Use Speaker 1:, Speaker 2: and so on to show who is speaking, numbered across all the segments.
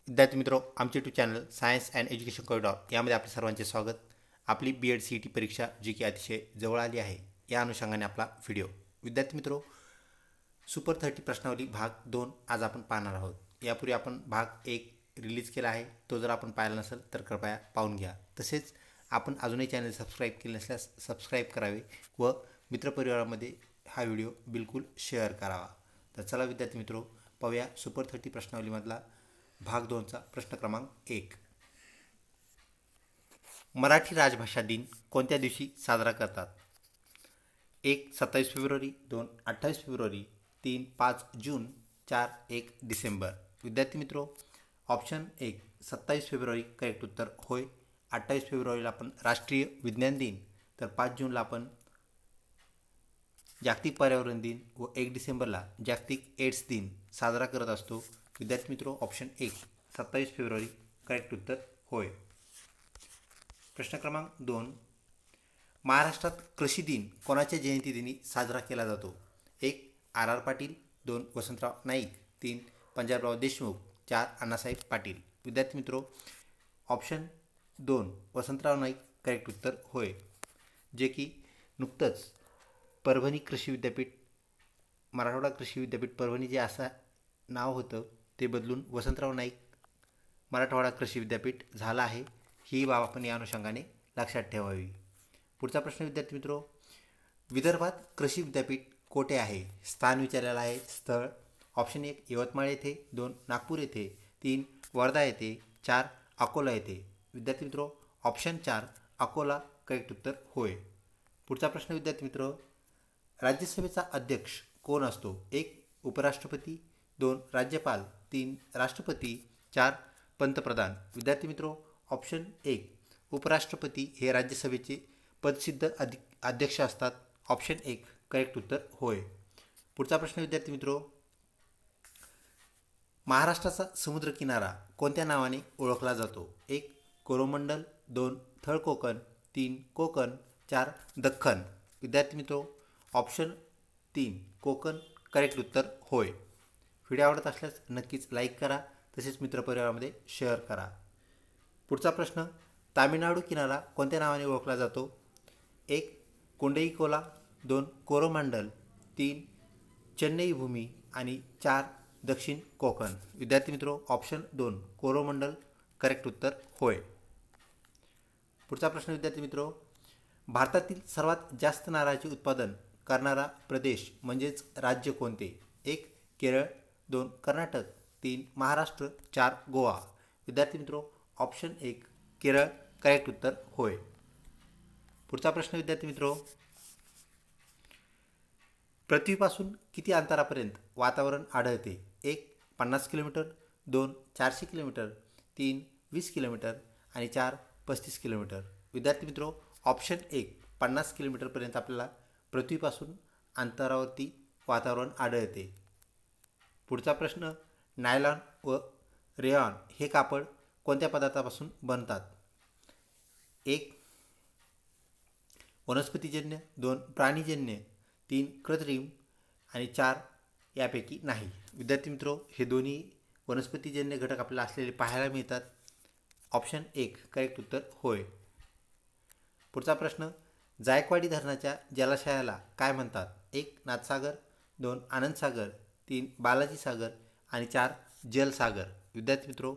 Speaker 1: विद्यार्थी मित्रों, आमचे YouTube channel science and education corridor यामध्ये आपले सर्वांचे स्वागत. आपली BEd CET परीक्षा जी की अतिशय जवळ आली आहे, या अनुषंगाने आपला व्हिडिओ. विद्यार्थी मित्रों, सुपर 30 प्रश्नावली भाग 2 आज आपण पाहणार आहोत. यापूर्वी आपण भाग 1 रिलीज केला आहे. तो जर आपण पाहिला नसेल तर कृपया पाहून घ्या. तसेच आपण अजूनही चॅनल सबस्क्राईब केले नसल्यास सबस्क्राईब करावे व मित्रपरिवारामध्ये हा व्हिडिओ बिलकुल शेअर करावा. तर चला विद्यार्थी मित्रों, पाहूया सुपर 30 प्रश्नावलीमधला भाग 2चा प्रश्न क्रमांक 1. मराठी राजभाषा दिन कोणत्या दिवशी साजरा करतात? 1. 27 फेब्रुवारी, 2. 28 फेब्रुवारी, 3. 5 जून, 4. 1 डिसेंबर. विद्यार्थी मित्रों, ऑप्शन 1 27 फेब्रुवारी करेक्ट उत्तर होय. 28 फेब्रुवारीला आपण राष्ट्रीय विज्ञान दिन, तर 5 जूनला आपण जागतिक पर्यावरण दिन व 1 डिसेंबरला जागतिक एड्स दिन साजरा करत असतो. विद्यार्थी मित्रों, ऑप्शन 1 27 फेब्रुवारी करेक्ट उत्तर होय. प्रश्न क्रमांक 2. महाराष्ट्रात कृषी दिन कोणाच्या जयंतीदिनी साजरा केला जातो? 1. R. R. पाटील, 2. वसंतराव नाईक, 3. पंजाबराव देशमुख, 4. अण्णासाहेब पाटील. विद्यार्थी मित्रों, ऑप्शन 2 वसंतराव नाईक करेक्ट उत्तर होय. जे की नुकतंच परभणी कृषी विद्यापीठ, मराठवाडा कृषी विद्यापीठ परभणी जे असं नाव होतं ते बदलून वसंतराव नाईक मराठवाडा कृषी विद्यापीठ झालं आहे. ही बाब आपण या अनुषंगाने लक्षात ठेवावी. पुढचा प्रश्न विद्यार्थी मित्रों, विदर्भात कृषी विद्यापीठ कोठे आहे? स्थान विचारलेलं आहे. स्थळ ऑप्शन 1 यवतमाळ येथे, 2 नागपूर येथे, 3 वर्धा येथे, 4 अकोला येथे. विद्यार्थी मित्रों, ऑप्शन 4 अकोला करेक्ट उत्तर होय. पुढचा प्रश्न विद्यार्थी मित्रों, राज्यसभेचा अध्यक्ष कोण असतो? 1 उपराष्ट्रपती, 2 राज्यपाल, 3 राष्ट्रपती, 4 पंतप्रधान. विद्यार्थी मित्रों, ऑप्शन 1 उपराष्ट्रपती हे राज्यसभेचे पदसिद्ध अध्यक्ष असतात. ऑप्शन 1 करेक्ट उत्तर होय. पुढचा प्रश्न विद्यार्थी मित्रों, महाराष्ट्राचा समुद्र किनारा कोणत्या नावाने ओळखला जातो? 1 कोरोमंडल, 2 थळ कोकण, 3 कोकण, 4 दख्खन. विद्यार्थी मित्रों, ऑप्शन 3 कोकण करेक्ट उत्तर होय. व्हिडिओ आवडत असल्यास नक्कीच लाईक करा, तसेच मित्रपरिवारामध्ये शेअर करा. पुढचा प्रश्न, तामिळनाडू किनारा कोणत्या नावाने ओळखला जातो? 1 कोंडईकोला, 2 कोरोमंडल, 3 चेन्नई भूमी आणि 4 दक्षिण कोकण. विद्यार्थी मित्रों, ऑप्शन 2 कोरोमंडल करेक्ट उत्तर होय. पुढचा प्रश्न विद्यार्थी मित्रों, भारतातील सर्वात जास्त नारळाचे उत्पादन करणारा प्रदेश म्हणजेच राज्य कोणते? 1 केरळ, 2 कर्नाटक, 3 महाराष्ट्र, 4 गोवा. विद्यार्थी मित्रों, ऑप्शन 1 केरळ करेक्ट उत्तर होय. पुढचा प्रश्न विद्यार्थी मित्रों, पृथ्वीपासून किती अंतरापर्यंत वातावरण आढळते? 1 50 किलोमीटर, 2 400 किलोमीटर, 3 20 किलोमीटर आणि 4 35 किलोमीटर. विद्यार्थी मित्रों, ऑप्शन 1 50 किलोमीटरपर्यंत आपल्याला पृथ्वीपासून अंतरावरती वातावरण आढळते. पुढचा प्रश्न, नायलॉन व रेयॉन हे कापड कोणत्या पदार्थापासून बनतात? 1 वनस्पतीजन्य, 2 प्राणीजन्य, 3 कृत्रिम आणि 4 यापैकी नाही. विद्यार्थी मित्रों, हे दोन्ही वनस्पतीजन्य घटक आपल्याला असलेले पाहायला मिळतात. ऑप्शन 1 करेक्ट उत्तर होय. पुढचा प्रश्न, जायकवाडी धरणाच्या जलाशयाला काय म्हणतात? 1 नाथसागर, 2 आनंदसागर, 3 बालाजी सागर आणि 4 जलसागर. विद्यार्थी मित्रों,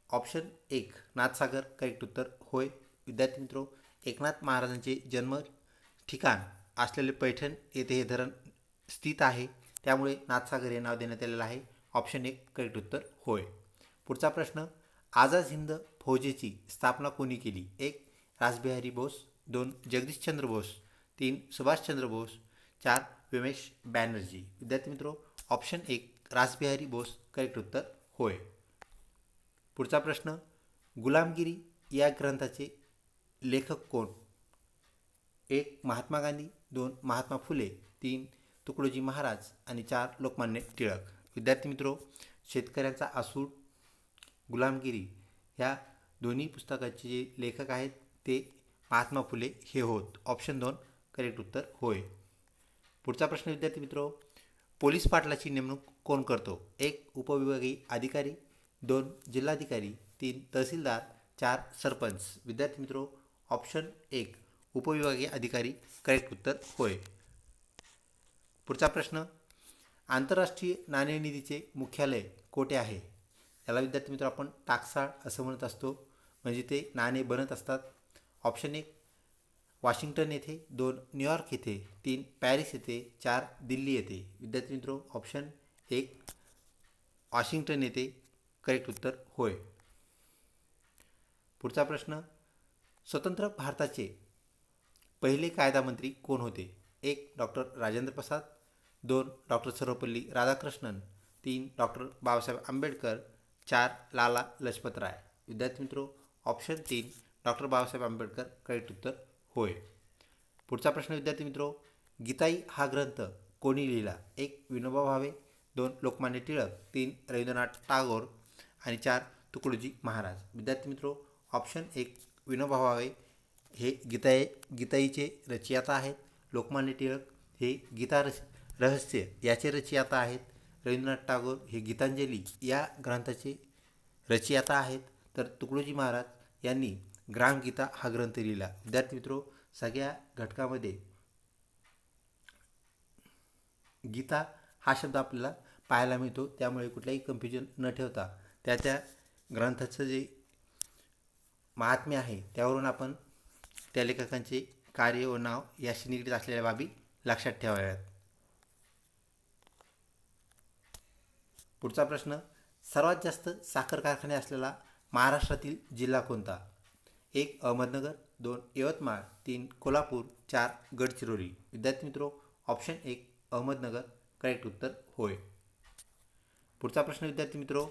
Speaker 1: ऑप्शन 1 नाथसागर करेक्ट उत्तर होय. विद्यार्थी मित्रों, एकनाथ महाराजांचे जन्म ठिकाण असलेले पैठण येथे हे धरण स्थित आहे, त्यामुळे नाथसागर हे नाव देण्यात आलेलं आहे. ऑप्शन 1 करेक्ट उत्तर होय. पुढचा प्रश्न, आझाद हिंद फौजेची स्थापना कोणी केली? 1 रासबिहारी बोस, 2 जगदीशचंद्र बोस, 3 सुभाषचंद्र बोस, 4 व्योमेश बॅनर्जी. विद्यार्थी मित्रों, ऑप्शन 1 रासबिहारी बोस करेक्ट उत्तर होय. पुढचा प्रश्न, गुलामगिरी या ग्रंथाचे लेखक कोण? 1 महात्मा गांधी, 2 महात्मा फुले, 3 तुकडोजी महाराज आणि 4 लोकमान्य टिळक. विद्यार्थी मित्रों, शेतकऱ्यांचा आसूड, गुलामगिरी ह्या दोन्ही पुस्तकाचे जे लेखक आहेत ते महात्मा फुले हे होत. ऑप्शन 2 करेक्ट उत्तर होय. पुढचा प्रश्न विद्यार्थी मित्रों, पोलीस पाटलाची नेमणूक कोण करतो? 1 उपविभागीय अधिकारी, 2 जिल्हाधिकारी, 3 तहसीलदार, 4 सरपंच. विद्यार्थी मित्रो, ऑप्शन 1 उपविभागीय अधिकारी करेक्ट उत्तर होय. पुढचा प्रश्न, आंतरराष्ट्रीय नाणेनिधीचे मुख्यालय कोठे आहे? याला विद्यार्थी मित्र आपण टाकसाळ असं म्हणत असतो, म्हणजे ते नाणे बनत असतात. ऑप्शन 1 वॉशिंग्टन येथे, 2 न्यूयॉर्क येथे, 3 पॅरिस येथे, 4 दिल्ली येथे. विद्यार्थी मित्रो, ऑप्शन 1 वॉशिंग्टन येथे करेक्ट उत्तर होय. पुढचा प्रश्न, स्वतंत्र भारताचे पहिले कायदा मंत्री कोण होते? 1 doctor Rajendra Prasad, 2 doctor Sarvepalli Radhakrishnan, 3 doctor Babasaheb Ambedkar, 4 Lala Lajpat Rai. विद्यार्थी मित्रो, option 3 doctor Babasaheb Ambedkar correct उत्तर होय. पुढचा प्रश्न विद्यार्थी मित्रो, गीताई हा ग्रंथ कोणी लिहिला? 1 विनोबा भावे, 2 लोकमान्य टिळक, 3 रवींद्रनाथ टागोर आणि 4 तुकडोजी महाराज. विद्यार्थी मित्रो, ऑप्शन 1 विनोबा भावे हे गीताईचे रचयिता आहेत. लोकमान्य टिळक हे गीता रहस्य याचे रचयिता आहेत. रवींद्रनाथ टागोर हे गीतांजली या ग्रंथाचे रचयिता आहेत. तर तुकडोजी महाराज यांनी ग्रामगीता हा ग्रंथ लिहिला. विद्यार्थी मित्रो, सगळ्या घटकामध्ये गीता हा शब्द आपल्याला पाहायला मिळतो, त्यामुळे कुठल्याही कन्फ्युजन न ठेवता त्या ग्रंथाचं जे महात्म्य आहे त्यावरून आपण त्या लेखकांचे कार्य व नाव याशी निगडीत असलेल्या बाबी लक्षात ठेवाव्यात. पुढचा प्रश्न, सर्वात जास्त साखर कारखाने असलेला महाराष्ट्रातील जिल्हा कोणता? 1 अहमदनगर, 2 यवतमाळ, 3 कोल्हापूर, 4 गडचिरोली. विद्यार्थी मित्रो, ऑप्शन 1 अहमदनगर करेक्ट उत्तर होय. पुढचा प्रश्न विद्यार्थी मित्रो,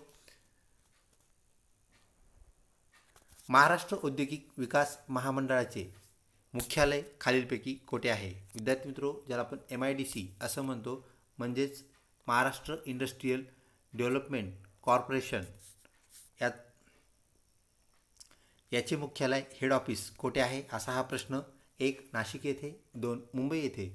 Speaker 1: महाराष्ट्र औद्योगिक विकास महामंडळाचे मुख्यालय खालीलपैकी कोठे आहे? विद्यार्थी मित्रो, ज्याला आपण MIDC असं म्हणतो, म्हणजेच महाराष्ट्र इंडस्ट्रीयल डेव्हलपमेंट कॉर्पोरेशन, याचे मुख्यालय हेड ऑफिस कोठे आहे असा हा प्रश्न. 1 नाशिक येथे, 2 मुंबई येथे,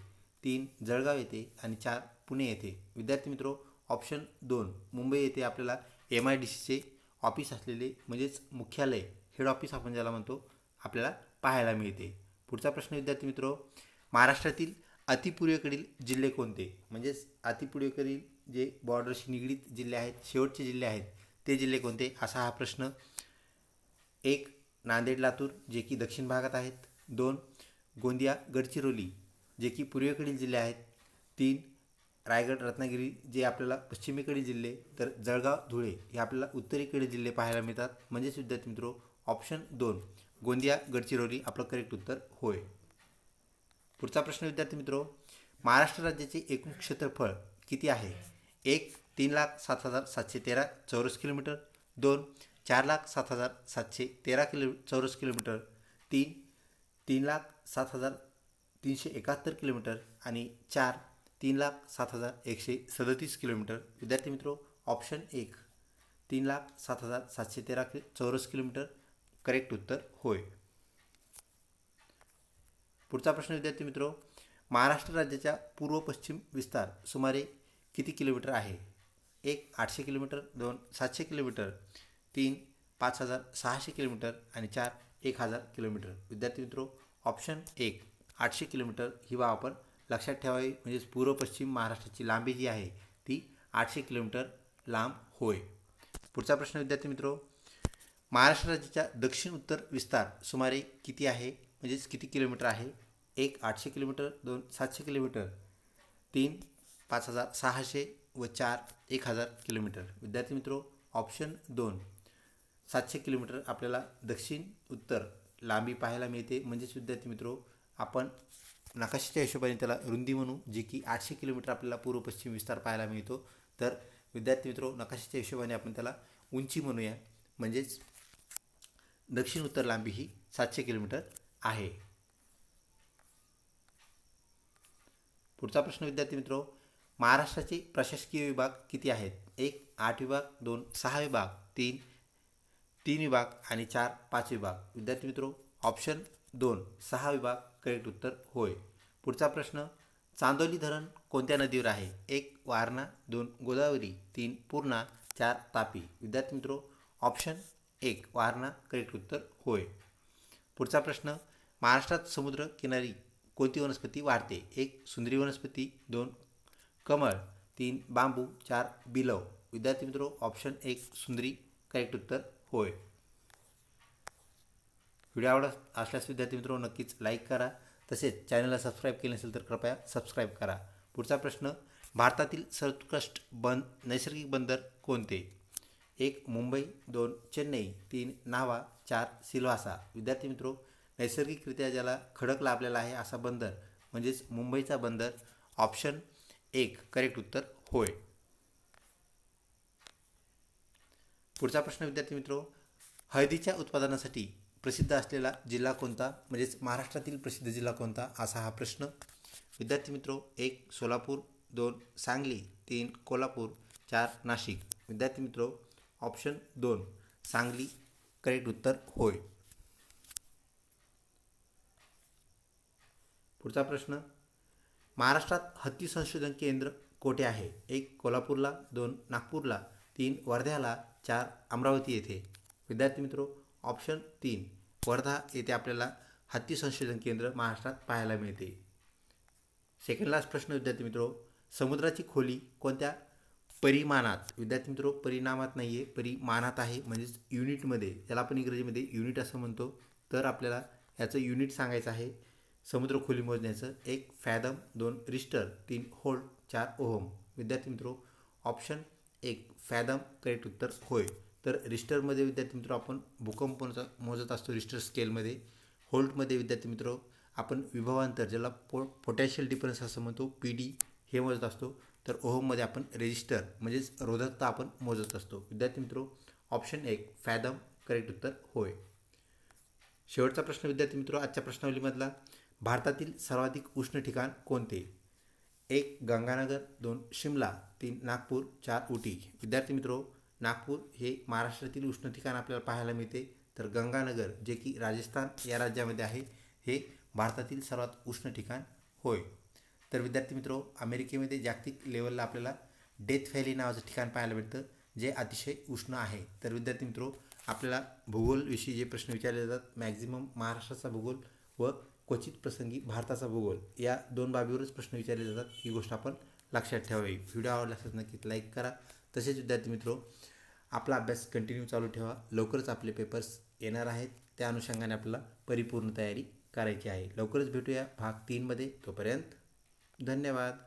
Speaker 1: 3 जळगाव येथे आणि 4 पुणे येथे. विद्यार्थी मित्रो, ऑप्शन 2 मुंबई येथे आपल्याला MIDCचे ऑफिस असलेले म्हणजेच मुख्यालय हेड ऑफिस आपण ज्याला म्हणतो आपल्याला पाहायला मिळते. पुढचा प्रश्न विद्यार्थी मित्रो, महाराष्ट्रातील अतिपूर्वेकडील जिल्हे कोणते? म्हणजेच अतिपूर्वेकडील जे बॉर्डरशी निगडीत जिल्हे आहेत, शेवटचे जिल्हे आहेत, ते जिल्हे कोणते असा हा प्रश्न. 1 नांदेड लातूर जे की दक्षिण भागात आहेत, 2 गोंदिया गडचिरोली जे की पूर्वेकडील जिल्हे आहेत, 3 रायगड रत्नागिरी जे आपल्याला पश्चिमेकडील जिल्हे, तर जळगाव धुळे हे आपल्याला उत्तरेकडील जिल्हे पाहायला मिळतात. म्हणजेच विद्यार्थी मित्रो, ऑप्शन 2 गोंदिया गडचिरोली आपलं करेक्ट उत्तर होय. पुढचा प्रश्न विद्यार्थी मित्रो, महाराष्ट्र राज्याचे एकूण क्षेत्रफळ किती आहे? 1 3,07,713 चौरस किलोमीटर, 2 4,07,713 चौरस किलोमीटर, 3 3,07,371 किलोमीटर आणि 4 3,07,137 किलोमीटर. विद्यार्थी मित्रो, ऑप्शन 1 3,07,713 चौरस किलोमीटर करेक्ट उत्तर होय. पुढचा प्रश्न विद्यार्थी मित्रो, महाराष्ट्र राज्याच्या पूर्व पश्चिम विस्तार सुमारे किती किलोमीटर आहे? 1 800 किलोमीटर, 2 700 किलोमीटर, 3 5,600 किलोमीटर आणि 4 1,000 किलोमीटर. विद्यार्थी मित्रो, ऑप्शन 1 800 किलोमीटर ही बाब आपण लक्षात ठेवावी. म्हणजेच पूर्व पश्चिम महाराष्ट्राची लांबी जी आहे ती 800 किलोमीटर लांब होय. पुढचा प्रश्न विद्यार्थी मित्रो, महाराष्ट्र राज्याच्या दक्षिण उत्तर विस्तार सुमारे किती आहे? म्हणजेच किती किलोमीटर आहे? 1 800 किलोमीटर, 2 700 किलोमीटर, 3 5,600 व 4 1,000 किलोमीटर. विद्यार्थी मित्रो, ऑप्शन 2 700 किलोमीटर आपल्याला दक्षिण उत्तर लांबी पाहायला मिळते. म्हणजेच विद्यार्थी मित्रो, आपण नकाशाच्या हिशोबाने त्याला रुंदी म्हणू, जे की 800 किलोमीटर आपल्याला पूर्व पश्चिम विस्तार पाहायला मिळतो. तर विद्यार्थी मित्रो, नकाशाच्या हिशोबाने आपण त्याला उंची म्हणूया. म्हणजेच दक्षिण उत्तर लांबी ही 700 किलोमीटर आहे. पुढचा प्रश्न विद्यार्थी मित्रो, महाराष्ट्राचे प्रशासकीय विभाग किती आहेत? 1 8 विभाग, 2 6 विभाग, 3 विभाग आणि 4 5 विभाग. विद्यार्थी मित्रो, ऑप्शन 2 6 विभाग करेक्ट उत्तर होय. पुढचा प्रश्न, चांदोली धरण कोणत्या नदीवर आहे? 1 वारणा, 2 गोदावरी, 3 पूर्णा, 4 तापी. विद्यार्थी मित्रो ऑप्शन 1 वारणा करेक्ट उत्तर होय. पुढचा प्रश्न, महाराष्ट्रात समुद्र किनारी कोणती वनस्पती वाढते? 1 सुंदरी वनस्पती, 2 कमळ, 3 बांबू, 4 बिलव. विद्यार्थी मित्रो ऑप्शन 1 सुंदरी करेक्ट उत्तर होय. व्हिडिओ आवडत असल्यास विद्यार्थी मित्रो नक्कीच लाईक करा, तसेच चॅनलला सबस्क्राईब केले नसेल तर कृपया सबस्क्राईब करा. पुढचा प्रश्न, भारतातील सर्वोत्कृष्ट नैसर्गिक बंदर कोणते? 1 मुंबई, 2 चेन्नई, 3 न्हावा, 4 सिल्व्हासा. विद्यार्थी मित्रो नैसर्गिकरित्या ज्याला खडक लाभलेला आहे असा बंदर म्हणजेच मुंबईचा बंदर. ऑप्शन 1 करेक्ट उत्तर होय. पुढचा प्रश्न विद्यार्थी मित्रो, हळदीच्या उत्पादनासाठी प्रसिद्ध असलेला जिल्हा कोणता? म्हणजेच महाराष्ट्रातील प्रसिद्ध जिल्हा कोणता असा हा प्रश्न. विद्यार्थी मित्रो 1 सोलापूर, 2 सांगली, 3 कोल्हापूर, 4 नाशिक. विद्यार्थी मित्रो ऑप्शन 2 सांगली करेक्ट उत्तर होय. पुढचा प्रश्न, महाराष्ट्रात हत्ती संशोधन केंद्र कोठे आहे? 1 कोल्हापूरला, 2 नागपूरला, 3 वर्ध्याला, 4 अमरावती येथे. विद्यार्थी मित्रो ऑप्शन 3 वर्धा येथे आपल्याला हत्ती संशोधन केंद्र महाराष्ट्रात पाहायला मिळते. सेकंड लास्ट प्रश्न विद्यार्थी मित्रो, समुद्राची खोली कोणत्या परिमाणात? विद्यार्थी मित्रो परिणामात नाही आहे, परिमाणात आहे, म्हणजेच युनिटमध्ये, ज्याला आपण इंग्रजीमध्ये युनिट असं म्हणतो. तर आपल्याला याचं युनिट सांगायचं आहे समुद्र खोली मोजण्याचं. 1 फॅदम, 2 रिस्टर, 3 होल्ट, 4 ओहम. विद्यार्थी मित्रो ऑप्शन 1 फॅदम करेक्ट उत्तर होय. तर रिस्टरमध्ये विद्यार्थी मित्रो आपण भूकंप मोजत असतो रिस्टर स्केलमध्ये. होल्टमध्ये विद्यार्थी मित्रो आपण विभवांतर ज्याला पोटॅन्शियल डिफरन्स असं म्हणतो PD हे मोजत असतो. तर ओहममध्ये आपण रेजिस्टर म्हणजेच रोधकता आपण मोजत असतो. विद्यार्थी मित्रो ऑप्शन 1 फॅदम करेक्ट उत्तर होय. शेवटचा प्रश्न विद्यार्थी मित्रो आजच्या प्रश्नावलीमधला, भारतातील सर्वाधिक उष्ण ठिकाण कोणते? 1 गंगानगर, 2 शिमला, 3 नागपूर, 4 उटी. विद्यार्थी मित्रो नागपूर हे महाराष्ट्रातील उष्ण ठिकाण आपल्याला पाहायला मिळते. तर गंगानगर जे की राजस्थान या राज्यामध्ये आहे हे भारतातील सर्वात उष्ण ठिकाण होय. तर विद्यार्थी मित्रो अमेरिकेमध्ये जागतिक लेवलला आपल्याला डेथ व्हॅली नावाचं ठिकाण पाहायला मिळतं जे अतिशय उष्ण आहे. तर विद्यार्थी मित्रो आपल्याला भूगोलविषयी जे प्रश्न विचारले जातात मॅक्झिमम महाराष्ट्राचा भूगोल व क्वचित प्रसंगी भारताचा भूगोल या 2 बाबीवरच प्रश्न विचारले जातात. ही गोष्ट आपण लक्षात ठेवावी. व्हिडिओ आवडला असेल नक्कीच लाईक करा. तसेच विद्यार्थी मित्रो आपला अभ्यास कंटिन्यू चालू ठेवा. लवकरच आपले पेपर्स येणार आहेत, त्या अनुषंगाने आपल्याला परिपूर्ण तयारी करायची आहे. लवकरच भेटूया भाग 3 मध्ये. तोपर्यंत धन्यवाद.